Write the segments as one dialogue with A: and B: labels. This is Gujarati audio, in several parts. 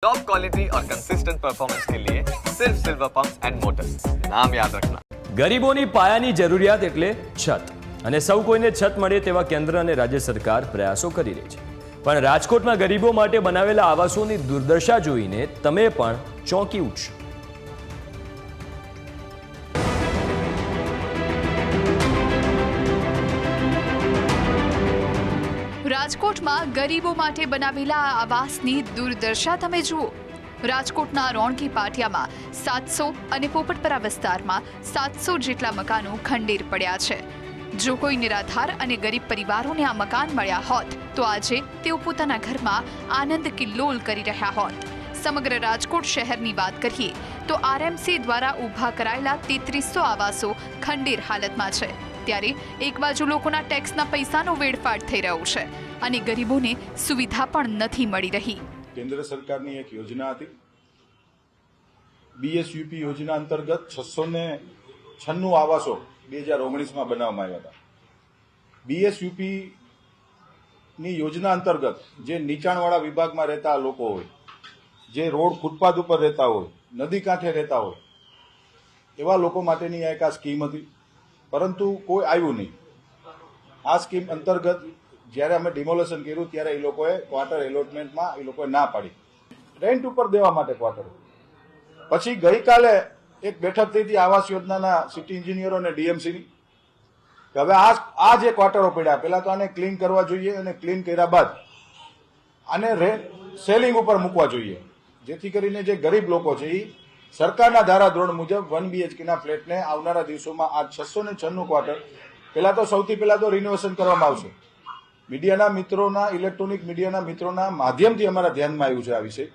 A: टॉप क्वालिटी और कंसिस्टेंट परफॉर्मेंस के लिए सिर्फ सिल्वर पंप्स एंड मोटर्स, नाम याद रखना।
B: ગરીબોની પાયાની જરૂરિયાત એટલે છત, અને સૌ કોઈને છત મળે તેવા કેન્દ્ર અને રાજ્ય સરકાર પ્રયાસો કરી રહી છે. પણ રાજકોટમાં ગરીબો માટે બનાવેલા આવાસોની દુર્દશા જોઈને તમે પણ ચોંકી ઉઠશો.
C: રાજકોટમાં ગરીબો માટે બનાવેલા આવાસની દુર્દશા તમે જુઓ. રાજકોટના રોણકી પાટિયામાં 700 અને પોપટપરા વિસ્તારમાં 700 જેટલા મકાનો ખંડેર પડ્યા છે. જો કોઈ નિરાધાર અને ગરીબ પરિવારોને આ મકાન મળ્યા હોત તો આજે તેઓ પોતાના ઘરમાં આનંદ કિલ્લોલ કરી રહ્યા હોત. સમગ્ર રાજકોટ શહેરની વાત કરીએ તો આરએમસી દ્વારા ઊભા કરાયેલા 3300 આવાસો ખંડેર હાલતમાં છે. ત્યારે એક બાજુ લોકોના ટેક્સના પૈસાનો વેડફાટ થઈ રહ્યો છે અને ગરીબોને સુવિધા પણ નથી મળી રહી.
D: કેન્દ્ર સરકારની એક યોજના હતી, બીએસયુપી યોજના અંતર્ગત 696 આવાસો 2019માં બનાવવામાં આવ્યા હતા. બીએસયુપી ની યોજના અંતર્ગત જે નીચાણવાળા વિભાગમાં રહેતા લોકો હોય, જે રોડ ફૂટપાથ ઉપર રહેતા હોય, નદી કાંઠે રહેતા હોય, એવા લોકો માટેની એક આ સ્કીમ હતી, પરંતુ કોઈ આવ્યું નહીં. આ સ્કીમ અંતર્ગત જ્યારે અમે ડિમોલેશન કર્યું ત્યારે એ લોકોએ ક્વાર્ટર એલોટમેન્ટમાં એ લોકોએ ના પાડી, રેન્ટ ઉપર દેવા માટે ક્વાર્ટર. પછી ગઈકાલે એક બેઠક થઈ હતી આવાસ યોજનાના સિટી એન્જિનિયરો અને ડીએમસીની, કે હવે આ જે ક્વાર્ટરો પડ્યા પહેલા તો આને ક્લીન કરવા જોઈએ અને ક્લીન કર્યા બાદ આને સેલિંગ ઉપર મૂકવા જોઈએ, જેથી કરીને જે ગરીબ લોકો છે એ સરકારના ધારાધોરણ મુજબ 1 BHKના ફ્લેટને આવનારા દિવસોમાં આ 696 ક્વાર્ટર પહેલા તો સૌથી પહેલા તો રિનોવેશન કરવામાં આવશે. મીડિયાના મિત્રોના, ઇલેક્ટ્રોનિક મીડિયાના મિત્રોના માધ્યમથી અમારા ધ્યાનમાં આવ્યું છે આ વિષય.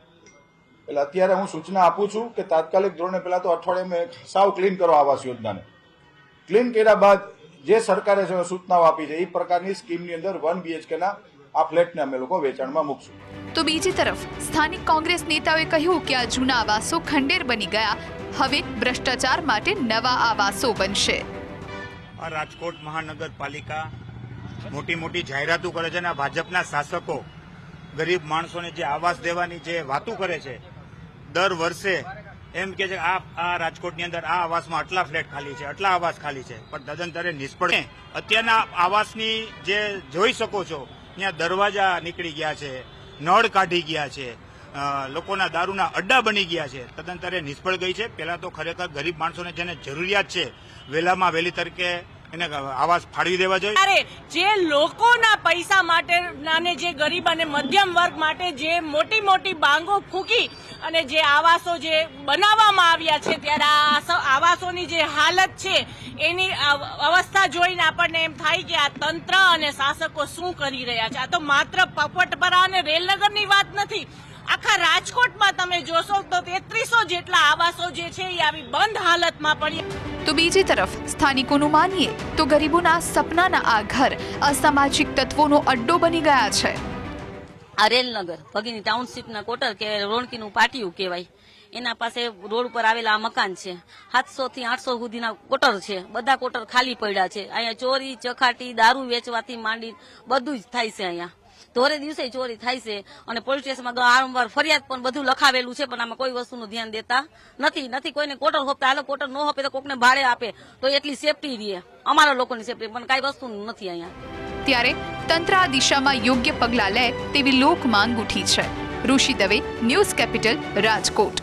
D: એટલે અત્યારે હું સૂચના આપું છું કે તાત્કાલિક ધોરણે પહેલા તો અઠવાડિયામાં સાવ ક્લીન કરો આવાસ યોજનાને. ક્લીન કર્યા બાદ જે સરકારે સૂચનાઓ આપી છે એ પ્રકારની સ્કીમની અંદર 1 BHKના આ ફ્લેટને અમે લોકો વેચાણમાં મૂકશું.
C: તો બીજી તરફ સ્થાનિક કોંગ્રેસ નેતાઓએ કહ્યું કે આ જૂના આવાસો ખંડેર બની ગયા, હવે ભ્રષ્ટાચાર માટે નવા આવાસો બનશે.
E: આ રાજકોટ મહાનગરપાલિકા મોટી મોટી જાહેરાતો કરે છે અને ભાજપના શાસકો ગરીબ માણસોને જે આવાસ દેવાની જે વાતો કરે છે, દર વર્ષે એમ કે છે આ રાજકોટની અંદર આ આવાસમાં આટલા ફ્લેટ ખાલી છે, આટલા આવાસ ખાલી છે, પણ તદંતરે નિષ્ફળ. અત્યારના આવાસની જે જોઈ શકો છો ત્યાં દરવાજા નીકળી ગયા છે, નળ કાઢી ગયા છે, લોકોના દારૂના અડ્ડા બની ગયા છે, તદંતરે નિષ્ફળ ગઈ છે. પહેલા તો ખરેખર ગરીબ માણસોને જેને જરૂરિયાત છે વહેલામાં વહેલી તરીકે એને આવાસ ફાળવી દેવા જોઈએ.
F: જે લોકોના પૈસા માટે અને જે ગરીબ અને મધ્યમ વર્ગ માટે જે મોટી મોટી બાંગો ફૂંકી અને જે આવાસો જે બનાવવામાં આવ્યા છે, ત્યારે આ આવાસોની જે હાલત છે એની અવસ્થા જોઈને આપણને એમ થાય કે આ તંત્ર અને શાસકો શું કરી રહ્યા છે. આ તો માત્ર પોપટપરા અને રેલનગરની વાત નથી, આખા રાજકોટમાં તમે જોશો તો 3300 જેટલા આવાસો જે છે એ આવી બંધ હાલતમાં પડ્યા.
C: તો બીજી તરફ સ્થાનિકોનું માનીએ તો ગરીબોના સપનાના આ ઘર અસામાજિક તત્વોનો અડ્ડો બની ગયા છે.
G: આ રેલનગર ભગીની ટાઉનશીપના કોટર કે રોણકીનું પાટિયું કહેવાય, એના પાસે રોડ ઉપર આવેલા આ મકાન છે. 700 થી 800 સુધીના કોટર છે, બધા કોટર ખાલી પડ્યા છે. અહીંયા ચોરી ચખાટી દારૂ વેચવાથી માંડી બધું જ થાય છે. અહીંયા ધોરે દિવસે ચોરી થાય છે અને પોલીસ સ્ટેશનમાં વારંવાર ફરિયાદ પણ બધું લખાવેલું છે, પણ આમાં કોઈ વસ્તુનું ધ્યાન દેતા નથી. કોઈને કોટર હોપતા, હાલો કોટર ન હોપે તો કોકને ભાડે આપે તો એટલી સેફટી રહે, અમારા લોકોની સેફટી, પણ કઈ વસ્તુનું નથી અહીંયા.
C: ત્યારે તંત્ર આ દિશામાં યોગ્ય પગલાં લે તેવી લોક માંગ ઉઠી છે. ઋષિ દવે, ન્યૂઝ કેપિટલ, રાજકોટ.